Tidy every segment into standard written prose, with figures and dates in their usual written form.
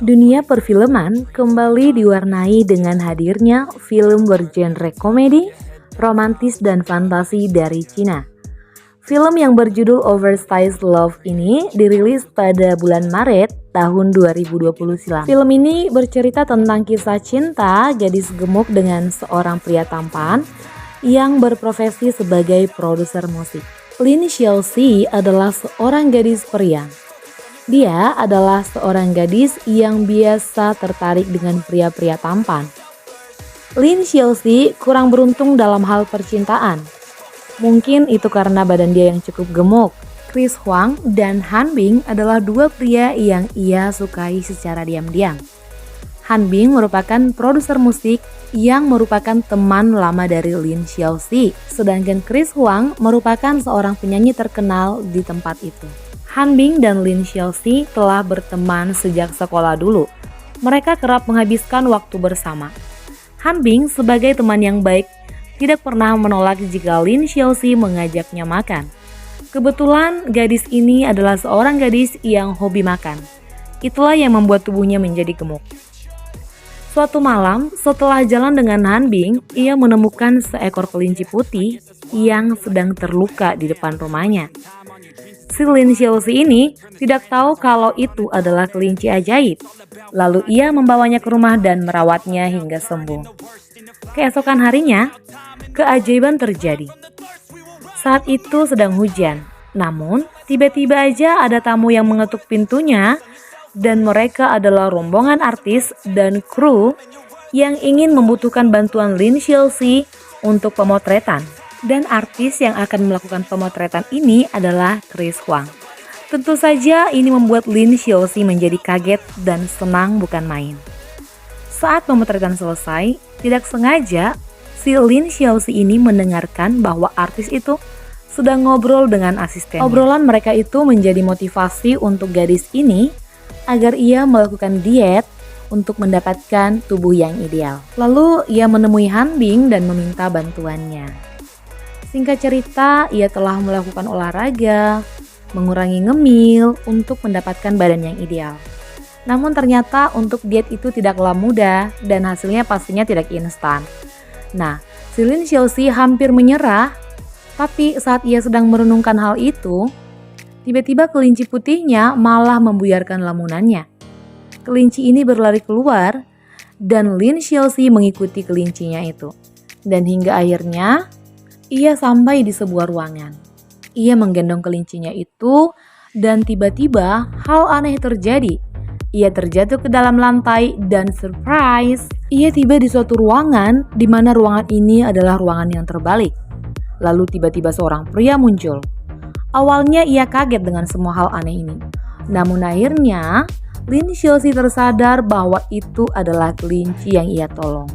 Dunia perfilman kembali diwarnai dengan hadirnya film bergenre komedi, romantis, dan fantasi dari Cina. Film yang berjudul Oversized Love ini dirilis pada bulan Maret tahun 2020 silam. Film ini bercerita tentang kisah cinta gadis gemuk dengan seorang pria tampan yang berprofesi sebagai produser musik. Lin Xiaoxi adalah seorang gadis periang. Dia adalah seorang gadis yang biasa tertarik dengan pria-pria tampan. Lin Xiaoxi kurang beruntung dalam hal percintaan. Mungkin itu karena badan dia yang cukup gemuk. Chris Huang dan Han Bing adalah dua pria yang ia sukai secara diam-diam. Han Bing merupakan produser musik yang merupakan teman lama dari Lin Xiaoxi, sedangkan Chris Huang merupakan seorang penyanyi terkenal di tempat itu. Han Bing dan Lin Xiaoxi telah berteman sejak sekolah dulu. Mereka kerap menghabiskan waktu bersama. Han Bing sebagai teman yang baik tidak pernah menolak jika Lin Xiaoxi mengajaknya makan. Kebetulan gadis ini adalah seorang gadis yang hobi makan. Itulah yang membuat tubuhnya menjadi gemuk. Suatu malam, setelah jalan dengan Han Bing, ia menemukan seekor kelinci putih yang sedang terluka di depan rumahnya. Si Lin Xiaoxi ini tidak tahu kalau itu adalah kelinci ajaib. Lalu ia membawanya ke rumah dan merawatnya hingga sembuh. Keesokan harinya, keajaiban terjadi. Saat itu sedang hujan, namun tiba-tiba aja ada tamu yang mengetuk pintunya dan mereka adalah rombongan artis dan kru yang ingin membutuhkan bantuan Lin Xiaoxi untuk pemotretan. Dan artis yang akan melakukan pemotretan ini adalah Chris Huang. Tentu saja ini membuat Lin Xiaoxi menjadi kaget dan senang bukan main. Saat pemotretan selesai, tidak sengaja si Lin Xiaoxi ini mendengarkan bahwa artis itu sedang ngobrol dengan asistennya. Obrolan mereka itu menjadi motivasi untuk gadis ini agar ia melakukan diet untuk mendapatkan tubuh yang ideal. Lalu ia menemui Han Bing dan meminta bantuannya. Singkat cerita, ia telah melakukan olahraga, mengurangi ngemil untuk mendapatkan badan yang ideal. Namun ternyata untuk diet itu tidaklah mudah dan hasilnya pastinya tidak instan. Nah, si Lin Xiaoxi hampir menyerah, tapi saat ia sedang merenungkan hal itu, tiba-tiba kelinci putihnya malah membuyarkan lamunannya. Kelinci ini berlari keluar dan Lin Xiaoxi mengikuti kelincinya itu. Dan hingga akhirnya ia sampai di sebuah ruangan. Ia menggendong kelincinya itu dan tiba-tiba hal aneh terjadi. Ia terjatuh ke dalam lantai dan surprise, ia tiba di suatu ruangan di mana ruangan ini adalah ruangan yang terbalik. Lalu tiba-tiba seorang pria muncul. Awalnya ia kaget dengan semua hal aneh ini. Namun akhirnya Lin Xiaoxi tersadar bahwa itu adalah kelinci yang ia tolong.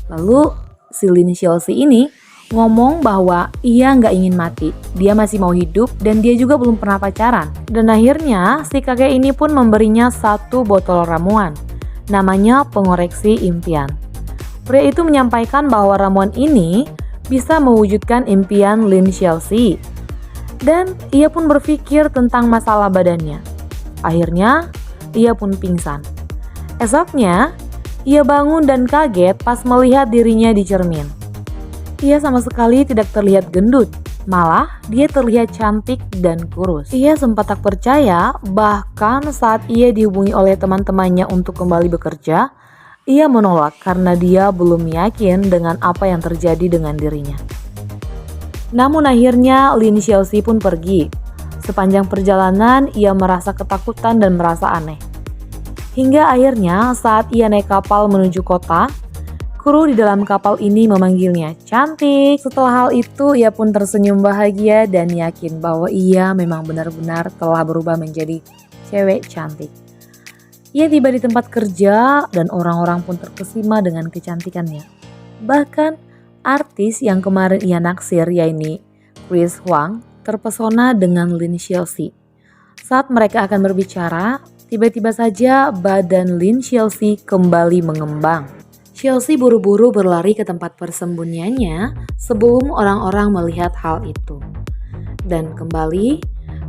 Lalu si Lin Xiaoxi ini ngomong bahwa ia nggak ingin mati, dia masih mau hidup dan dia juga belum pernah pacaran. Dan akhirnya si kakek ini pun memberinya satu botol ramuan, namanya pengoreksi impian. Pria itu menyampaikan bahwa ramuan ini bisa mewujudkan impian Lin Xiaoxi. Dan ia pun berpikir tentang masalah badannya. Akhirnya ia pun pingsan. Esoknya ia bangun dan kaget pas melihat dirinya di cermin. Ia sama sekali tidak terlihat gendut, malah dia terlihat cantik dan kurus. Ia sempat tak percaya, bahkan saat ia dihubungi oleh teman-temannya untuk kembali bekerja, ia menolak karena dia belum yakin dengan apa yang terjadi dengan dirinya. Namun akhirnya Lin Xiaoxi pun pergi. Sepanjang perjalanan ia merasa ketakutan dan merasa aneh. Hingga akhirnya saat ia naik kapal menuju kota, kru di dalam kapal ini memanggilnya cantik. Setelah hal itu, ia pun tersenyum bahagia dan yakin bahwa ia memang benar-benar telah berubah menjadi cewek cantik. Ia tiba di tempat kerja dan orang-orang pun terkesima dengan kecantikannya. Bahkan artis yang kemarin ia naksir, yaitu Chris Huang, terpesona dengan Lin Xiaoxi. Saat mereka akan berbicara, tiba-tiba saja badan Lin Xiaoxi kembali mengembang. Xiaoxi buru-buru berlari ke tempat persembunyiannya sebelum orang-orang melihat hal itu. Dan kembali,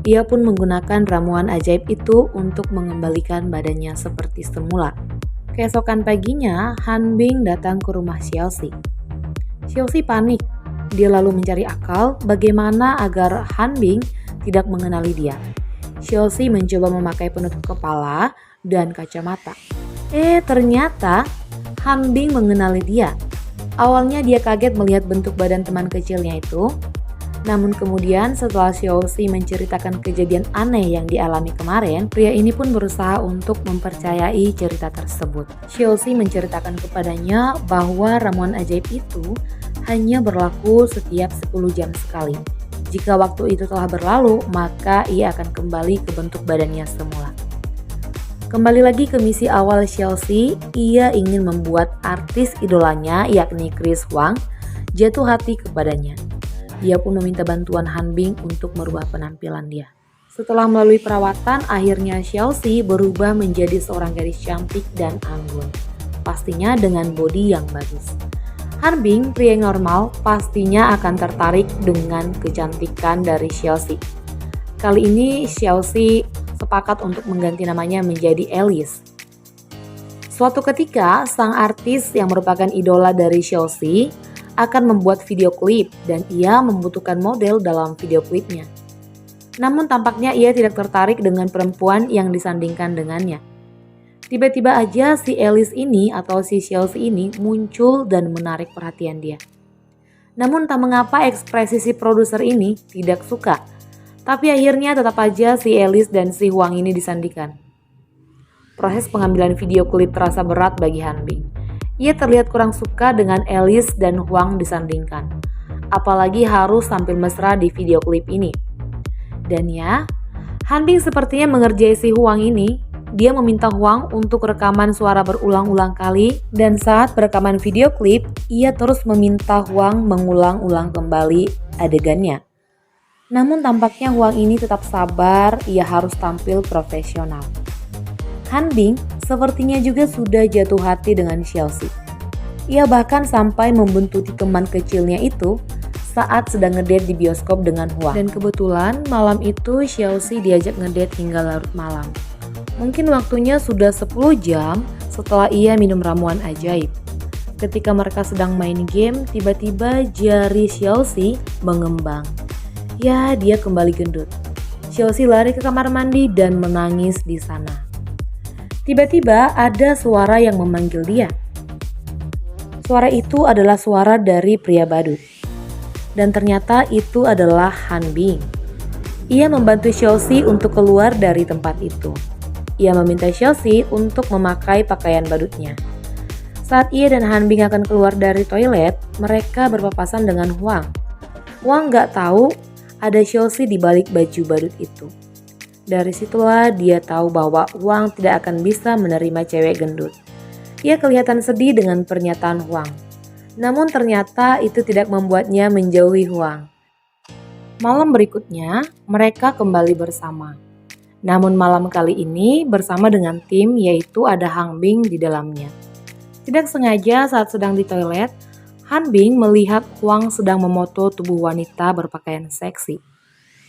Ia pun menggunakan ramuan ajaib itu untuk mengembalikan badannya seperti semula. Keesokan paginya, Han Bing datang ke rumah Xiaoxi. Xiaoxi panik. Dia lalu mencari akal bagaimana agar Han Bing tidak mengenali dia. Xiaoxi mencoba memakai penutup kepala dan kacamata. Ternyata Han Bing mengenali dia. Awalnya dia kaget melihat bentuk badan teman kecilnya itu. Namun kemudian setelah Xiaoxi menceritakan kejadian aneh yang dialami kemarin, pria ini pun berusaha untuk mempercayai cerita tersebut. Xiaoxi menceritakan kepadanya bahwa ramuan ajaib itu hanya berlaku setiap 10 jam sekali. Jika waktu itu telah berlalu, maka ia akan kembali ke bentuk badannya semula. Kembali lagi ke misi awal Xiaoxi, ia ingin membuat artis idolanya yakni Chris Huang jatuh hati kepadanya. Ia pun meminta bantuan Han Bing untuk merubah penampilan dia. Setelah melalui perawatan, akhirnya Xiaoxi berubah menjadi seorang gadis cantik dan anggun. Pastinya dengan bodi yang bagus. Han Bing, pria yang normal, pastinya akan tertarik dengan kecantikan dari Xiaoxi. Kali ini Xiaoxi sepakat untuk mengganti namanya menjadi Alice. Suatu ketika, sang artis yang merupakan idola dari Xiaoxi akan membuat video klip dan ia membutuhkan model dalam video klipnya. Namun tampaknya ia tidak tertarik dengan perempuan yang disandingkan dengannya. Tiba-tiba aja si Alice ini atau si Xiaoxi ini muncul dan menarik perhatian dia. Namun tak mengapa ekspresi si produser ini tidak suka. Tapi akhirnya tetap aja si Alice dan si Huang ini disandingkan. Proses pengambilan video klip terasa berat bagi Han Bing. Ia terlihat kurang suka dengan Alice dan Huang disandingkan. Apalagi harus tampil mesra di video klip ini. Dan ya, Han Bing sepertinya mengerjai si Huang ini. Dia meminta Huang untuk rekaman suara berulang-ulang kali. Dan saat perekaman video klip, ia terus meminta Huang mengulang-ulang kembali adegannya. Namun tampaknya Huang ini tetap sabar, ia harus tampil profesional. Han Bing sepertinya juga sudah jatuh hati dengan Xiaoxi. Ia bahkan sampai membuntuti teman kecilnya itu saat sedang ngedate di bioskop dengan Huang. Dan kebetulan malam itu Xiaoxi diajak ngedate hingga larut malam. Mungkin waktunya sudah 10 jam setelah ia minum ramuan ajaib. Ketika mereka sedang main game, tiba-tiba jari Xiaoxi mengembang. Ya, dia kembali gendut. Xiaoxi lari ke kamar mandi dan menangis di sana. Tiba-tiba ada suara yang memanggil dia. Suara itu adalah suara dari pria badut. Dan ternyata itu adalah Han Bing. Ia membantu Xiaoxi untuk keluar dari tempat itu. Ia meminta Xiaoxi untuk memakai pakaian badutnya. Saat ia dan Han Bing akan keluar dari toilet, mereka berpapasan dengan Huang. Huang gak tahu ada Xiaoxi di balik baju badut itu. Dari situlah dia tahu bahwa Huang tidak akan bisa menerima cewek gendut. Ia kelihatan sedih dengan pernyataan Huang. Namun ternyata itu tidak membuatnya menjauhi Huang. Malam berikutnya, mereka kembali bersama. Namun malam kali ini bersama dengan tim, yaitu ada Han Bing di dalamnya. Tidak sengaja saat sedang di toilet, Han Bing melihat Huang sedang memoto tubuh wanita berpakaian seksi.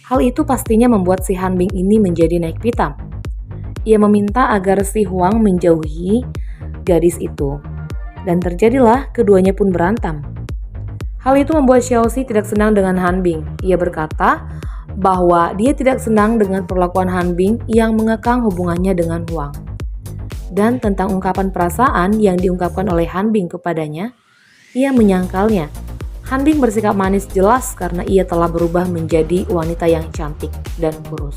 Hal itu pastinya membuat si Han Bing ini menjadi naik pitam. Ia meminta agar si Huang menjauhi gadis itu. Dan terjadilah keduanya pun berantem. Hal itu membuat Xiaoxi tidak senang dengan Han Bing. Ia berkata bahwa dia tidak senang dengan perlakuan Han Bing yang mengekang hubungannya dengan Huang. Dan tentang ungkapan perasaan yang diungkapkan oleh Han Bing kepadanya, ia menyangkalnya. Han Bing bersikap manis jelas karena ia telah berubah menjadi wanita yang cantik dan kurus.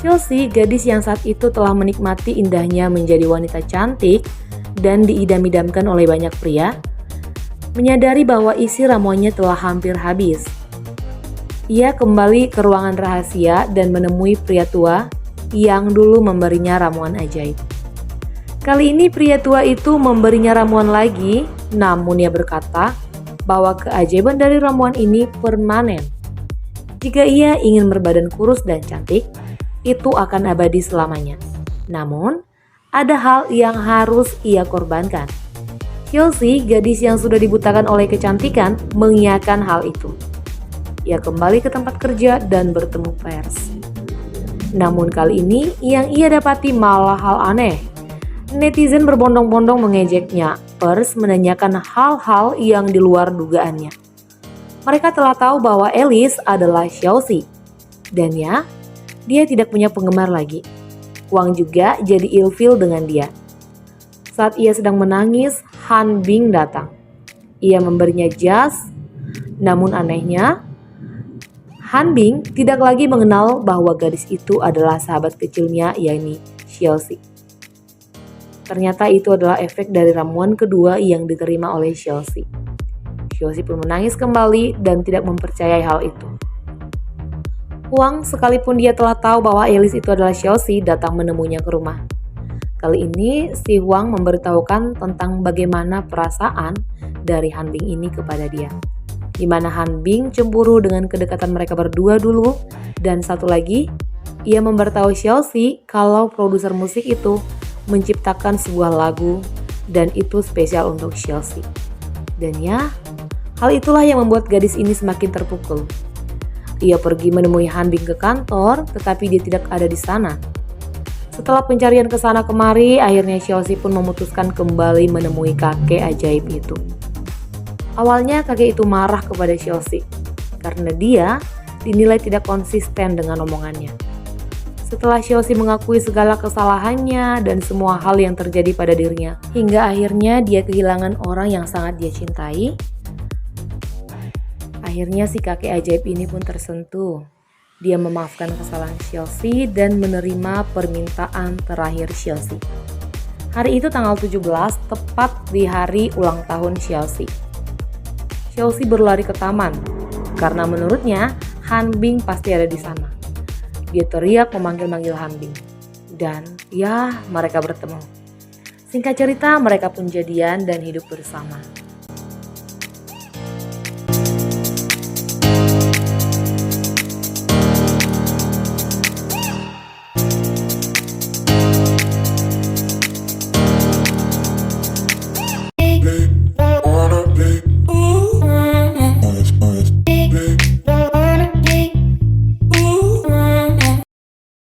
Xiaoxi, gadis yang saat itu telah menikmati indahnya menjadi wanita cantik dan diidam-idamkan oleh banyak pria, menyadari bahwa isi ramuannya telah hampir habis. Ia kembali ke ruangan rahasia dan menemui pria tua yang dulu memberinya ramuan ajaib. Kali ini pria tua itu memberinya ramuan lagi, namun ia berkata bahwa keajaiban dari ramuan ini permanen. Jika ia ingin berbadan kurus dan cantik, itu akan abadi selamanya. Namun, ada hal yang harus ia korbankan. Xiaoxi, gadis yang sudah dibutakan oleh kecantikan, mengiyakan hal itu. Ia kembali ke tempat kerja dan bertemu pers. Namun kali ini yang ia dapati malah hal aneh. Netizen berbondong-bondong mengejeknya. Pers menanyakan hal-hal yang di luar dugaannya. Mereka telah tahu bahwa Alice adalah Chelsea. Dan ya, dia tidak punya penggemar lagi. Wang juga jadi ilfil dengan dia. Saat ia sedang menangis, Han Bing datang. Ia memberinya jas, namun anehnya, Han Bing tidak lagi mengenal bahwa gadis itu adalah sahabat kecilnya, yakni Chelsea. Ternyata itu adalah efek dari ramuan kedua yang diterima oleh Chelsea. Chelsea pun menangis kembali dan tidak mempercayai hal itu. Wang, sekalipun dia telah tahu bahwa Alice itu adalah Chelsea, datang menemuinya ke rumah. Kali ini, si Wang memberitahukan tentang bagaimana perasaan dari Han Bing ini kepada dia. Di mana Han Bing cemburu dengan kedekatan mereka berdua dulu, dan satu lagi, ia memberitahu Chelsea kalau produser musik itu menciptakan sebuah lagu dan itu spesial untuk Chelsea. Dan ya, hal itulah yang membuat gadis ini semakin terpukul. Ia pergi menemui Han Bing ke kantor, tetapi dia tidak ada di sana. Setelah pencarian ke sana kemari, akhirnya Chelsea pun memutuskan kembali menemui kakek ajaib itu. Awalnya kakek itu marah kepada Chelsea karena dia dinilai tidak konsisten dengan omongannya. Setelah Chelsea mengakui segala kesalahannya dan semua hal yang terjadi pada dirinya, hingga akhirnya dia kehilangan orang yang sangat dia cintai, akhirnya si kakek ajaib ini pun tersentuh. Dia memaafkan kesalahan Chelsea dan menerima permintaan terakhir Chelsea. Hari itu tanggal 17, tepat di hari ulang tahun Chelsea. Chelsea berlari ke taman, karena menurutnya Han Bing pasti ada di sana. Dia teriak memanggil-manggil Han Bing. Dan ya, mereka bertemu. Singkat cerita, mereka pun jadian dan hidup bersama.